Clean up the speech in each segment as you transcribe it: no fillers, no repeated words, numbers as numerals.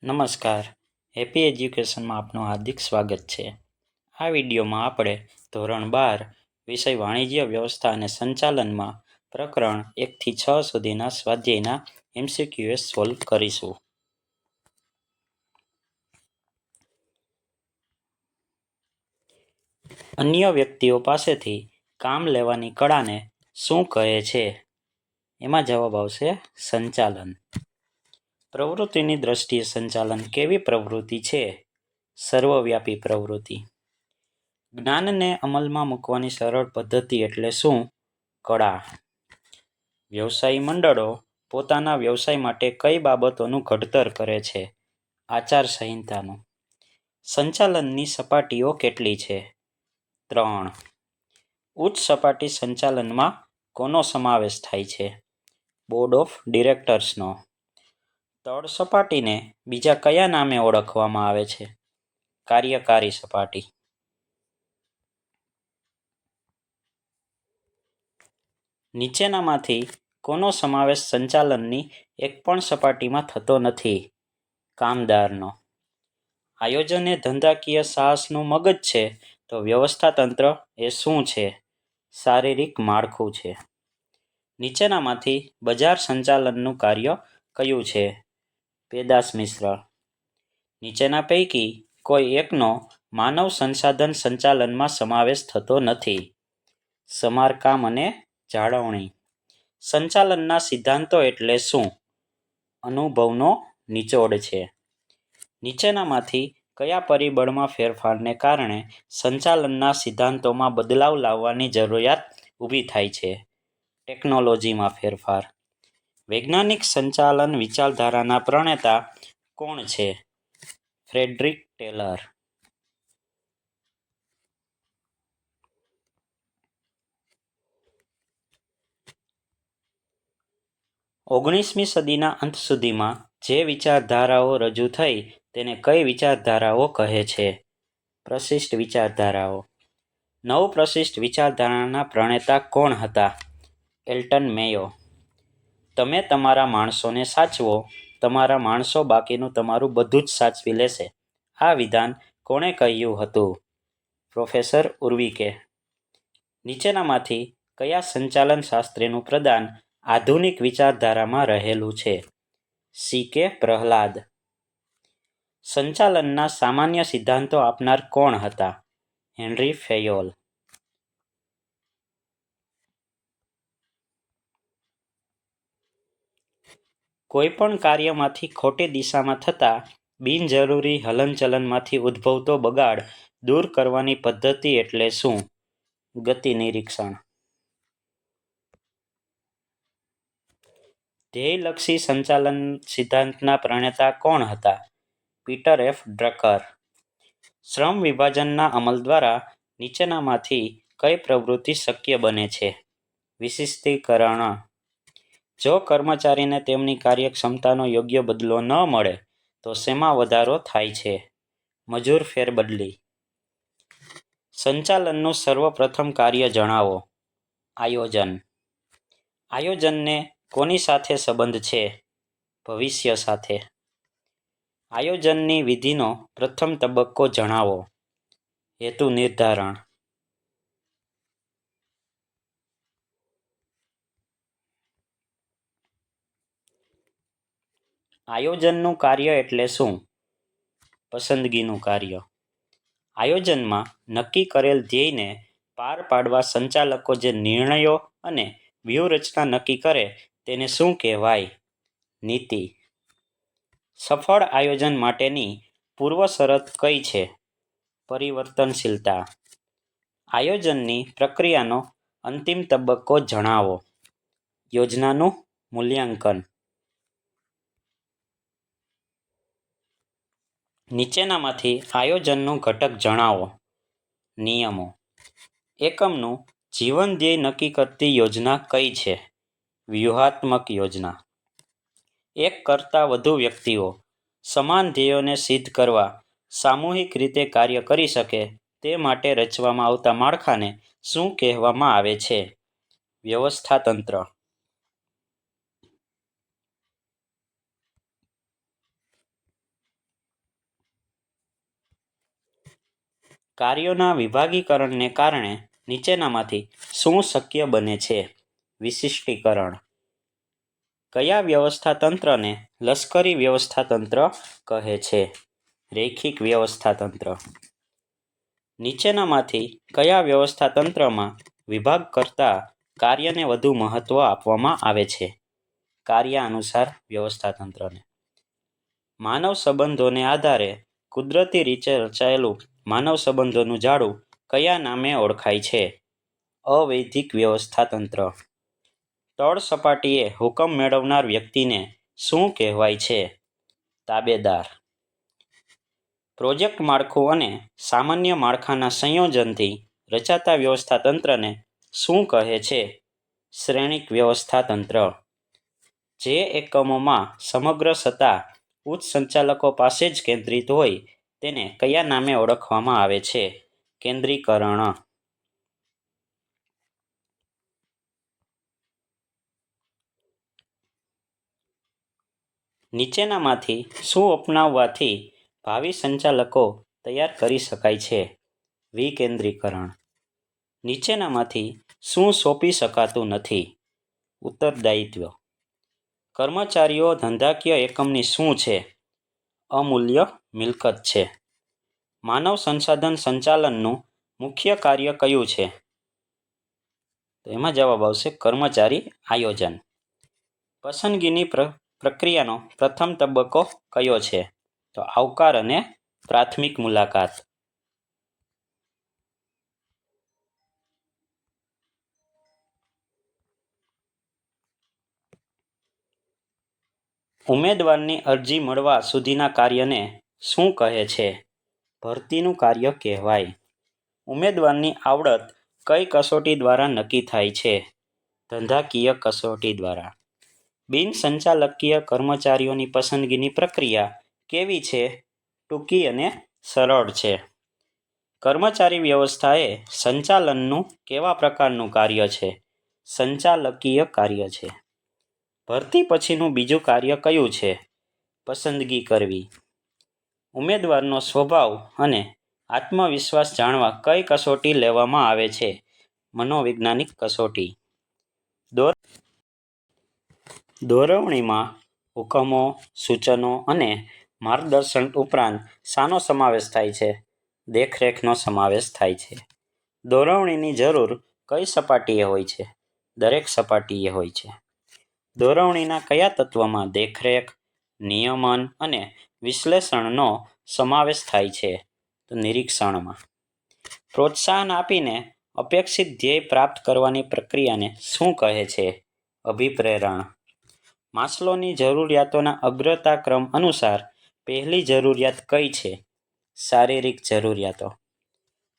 નમસ્કાર. હેપી એજ્યુકેશનમાં આપનું હાર્દિક સ્વાગત છે. આ વિડીયોમાં આપણે ધોરણ 12 વિષય વાણિજ્ય વ્યવસ્થા અને સંચાલનમાં પ્રકરણ 1 થી 6 સુધીના સ્વાધ્યાયના MCQs સોલ્વ કરીશું. અન્ય વ્યક્તિઓ પાસેથી કામ લેવાની કળાને શું કહે છે? એમાં જવાબ આવશે સંચાલન. પ્રવૃત્તિની દ્રષ્ટિએ સંચાલન કેવી પ્રવૃત્તિ છે? સર્વવ્યાપી પ્રવૃત્તિ. જ્ઞાનને અમલમાં મૂકવાની સરળ પદ્ધતિ એટલે શું? કળા. વ્યવસાયી મંડળો પોતાના વ્યવસાય માટે કઈ બાબતોનું ઘડતર કરે છે? આચારસંહિતાનું. સંચાલનની સપાટીઓ કેટલી છે? 3. ઉચ્ચ સપાટી સંચાલનમાં કોનો સમાવેશ થાય છે? બોર્ડ ઓફ ડિરેક્ટર્સનો. તળ સપાટીને બીજા કયા નામે ઓળખવામાં આવે છે? કાર્યકારી સપાટી. નીચેનામાંથી કોનો સમાવેશ સંચાલનની એક પણ સપાટીમાં થતો નથી? કામદારનો. આયોજન એ ધંધાકીય સાહસનું મગજ છે તો વ્યવસ્થાતંત્ર એ શું છે? શારીરિક માળખું છે. નીચેનામાંથી બજાર સંચાલનનું કાર્ય કયું છે? પેદાશ મિશ્ર. નીચેના પૈકી કોઈ એકનો માનવ સંસાધન સંચાલનમાં સમાવેશ થતો નથી? સમારકામ અને જાળવણી. સંચાલનના સિદ્ધાંતો એટલે શું? અનુભવનો નિચોડ છે. નીચેનામાંથી કયા પરિબળમાં ફેરફારને કારણે સંચાલનના સિદ્ધાંતોમાં બદલાવ લાવવાની જરૂરિયાત ઊભી થાય છે? ટેકનોલોજીમાં ફેરફાર. વૈજ્ઞાનિક સંચાલન વિચારધારાના પ્રણેતા કોણ છે? Frederick Taylor. 19મી સદીના અંત સુધીમાં જે વિચારધારાઓ રજૂ થઈ તેને કઈ વિચારધારાઓ કહે છે? પ્રશિષ્ટ વિચારધારાઓ. નવ પ્રશિષ્ટ વિચારધારાના પ્રણેતા કોણ હતા? એલ્ટન મેયો. તમે તમારા માણસોને સાચવો, તમારા માણસો બાકીનું તમારું બધું જ સાચવી લેશે. આ વિધાન કોણે કહ્યું હતું? પ્રોફેસર ઉર્વિકે. નીચેનામાંથી કયા સંચાલન શાસ્ત્રીનું પ્રદાન આધુનિક વિચારધારામાં રહેલું છે? સી.કે. પ્રહલાદ. સંચાલનના સામાન્ય સિદ્ધાંતો આપનાર કોણ હતા? હેનરી ફેયોલ. કોઈપણ કાર્યમાંથી ખોટી દિશામાં થતા બિનજરૂરી હલનચલનમાંથી ઉદ્ભવતો બગાડ દૂર કરવાની પદ્ધતિ એટલે શું? ગતિ નિરીક્ષણ. ધ્યેયલક્ષી સંચાલન સિદ્ધાંતના પ્રણેતા કોણ હતા? Peter F Drucker. શ્રમ વિભાજનના અમલ દ્વારા નીચેનામાંથી કઈ પ્રવૃત્તિ શક્ય બને છે? વિશિષ્ટીકરણ. જો કર્મચારીને તેમની કાર્યક્ષમતાનો યોગ્ય બદલો ન મળે તો શેમાં વધારો થાય છે? મજૂર ફેરબદલી. સંચાલનનું સર્વપ્રથમ કાર્ય જણાવો. આયોજન. આયોજનને કોની સાથે સંબંધ છે? ભવિષ્ય સાથે. આયોજનની વિધિનો પ્રથમ તબક્કો જણાવો. હેતુ નિર્ધારણ. આયોજનનું કાર્ય એટલે શું? પસંદગીનું કાર્ય. આયોજનમાં નક્કી કરેલ ધ્યેયને પાર પાડવા સંચાલકો જે નિર્ણયો અને વ્યૂહરચના નક્કી કરે તેને શું કહેવાય? નીતિ. સફળ આયોજન માટેની પૂર્વશરત કઈ છે? પરિવર્તનશીલતા. આયોજનની પ્રક્રિયાનો અંતિમ તબક્કો જણાવો. યોજનાનું મૂલ્યાંકન. નીચેનામાંથી આયોજનનું ઘટક જણાવો. નિયમો. એકમનું જીવન ધ્યેય નક્કી કરતી યોજના કઈ છે? વ્યૂહાત્મક યોજના. એક કરતાં વધુ વ્યક્તિઓ સમાન ધ્યેયોને સિદ્ધ કરવા સામૂહિક રીતે કાર્ય કરી શકે તે માટે રચવામાં આવતા માળખાને શું કહેવામાં આવે છે? વ્યવસ્થાતંત્ર. કાર્યોના વિભાગીકરણને કારણે નીચેનામાંથી શું શક્ય બને છે? વિશિષ્ટીકરણ. કયા વ્યવસ્થાતંત્રને લશ્કરી વ્યવસ્થાતંત્ર કહે છે? રૈખિક વ્યવસ્થાતંત્ર. નીચેનામાંથી કયા વ્યવસ્થાતંત્રમાં વિભાગ કરતા કાર્યને વધુ મહત્વ આપવામાં આવે છે? કાર્યાનુસાર વ્યવસ્થાતંત્રને. માનવ સંબંધોને આધારે કુદરતી રીતે રચાયેલું માનવ સંબંધોનું જાળું કયા નામે ઓળખાય છે? અવૈધિક વ્યવસ્થાતંત્ર. તળ સપાટીએ હુકમ મેળવનાર વ્યક્તિને શું કહેવાય છે? તાબેદાર. પ્રોજેક્ટ માળખું અને સામાન્ય માળખાના સંયોજનથી રચાતા વ્યવસ્થાતંત્રને શું કહે છે? શ્રેણિક વ્યવસ્થાતંત્ર. જે એકમોમાં સમગ્ર સત્તા ઉચ્ચ સંચાલકો પાસે જ કેન્દ્રિત હોય તેને કયા નામે ઓળખવામાં આવે છે? કેન્દ્રીકરણ. નીચેનામાંથી શું અપનાવવાથી ભાવિ સંચાલકો તૈયાર કરી શકાય છે? વિકેન્દ્રીકરણ. નીચેનામાંથી શું સોંપી શકાતું નથી? ઉત્તરદાયિત્વ. કર્મચારીઓ ધંધાકીય એકમની શું છે? અમૂલ્ય મિલકત છે. માનવ સંસાધન સંચાલનનું મુખ્ય કાર્ય કયું છે? તો એમાં જવાબ આવશે કર્મચારી આયોજન. પસંદગીની પ્રક્રિયાનો પ્રથમ તબક્કો કયો છે? તો આવકાર અને પ્રાથમિક મુલાકાત. ઉમેદવારની અરજી મળવા સુધીના કાર્યને શું કહે છે? ભરતીનું કાર્ય કહેવાય. ઉમેદવારની આવડત કઈ કસોટી દ્વારા નક્કી થાય છે? ધંધાકીય કસોટી દ્વારા. બિન સંચાલકીય કર્મચારીઓની પસંદગીની પ્રક્રિયા કેવી છે? ટૂંકી અને સરળ છે. કર્મચારી વ્યવસ્થા એ સંચાલનનું કેવા પ્રકારનું કાર્ય છે? સંચાલકીય કાર્ય છે. ભરતી પછીનું બીજું કાર્ય કયું છે? પસંદગી કરવી. ઉમેદવારનો સ્વભાવ અને આત્મવિશ્વાસ જાણવા કઈ કસોટી લેવામાં આવે છે? મનોવૈજ્ઞાનિક કસોટી. દોરવણીમાં હુકમો, સૂચનો અને માર્ગદર્શન ઉપરાંત શાનો સમાવેશ થાય છે? દેખરેખનો સમાવેશ થાય છે. દોરવણીની જરૂર કઈ સપાટીએ હોય છે? દરેક સપાટીએ હોય છે. દોરવણીના કયા તત્વમાં દેખરેખ, નિયમન અને વિશ્લેષણનો સમાવેશ થાય છે? તો નિરીક્ષણમાં. પ્રોત્સાહન આપીને અપેક્ષિત ધ્યેય પ્રાપ્ત કરવાની પ્રક્રિયાને શું કહે છે? અભિપ્રેરણ. માસ્લોની જરૂરિયાતોના અગ્રતાક્રમ અનુસાર પહેલી જરૂરિયાત કઈ છે? શારીરિક જરૂરિયાતો.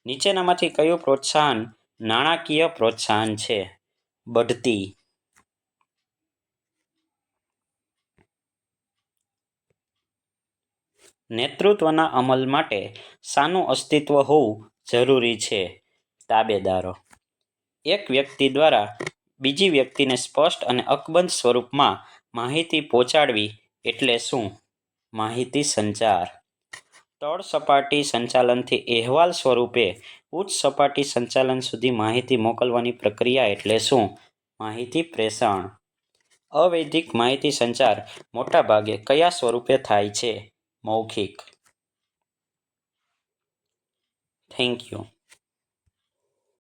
નીચેનામાંથી કયું પ્રોત્સાહન નાણાકીય પ્રોત્સાહન છે? બઢતી. નેતૃત્વના અમલ માટે શાનું અસ્તિત્વ હોવું જરૂરી છે? તાબેદારો. એક વ્યક્તિ દ્વારા બીજી વ્યક્તિને સ્પષ્ટ અને અકબંધ સ્વરૂપમાં માહિતી પહોંચાડવી એટલે શું? માહિતી સંચાર. તળ સપાટી સંચાલનથી અહેવાલ સ્વરૂપે ઉચ્ચ સપાટી સંચાલન સુધી માહિતી મોકલવાની પ્રક્રિયા એટલે શું? માહિતી પ્રેષણ. અવૈધિક માહિતી સંચાર મોટાભાગે કયા સ્વરૂપે થાય છે? મૌખિક. Thank you.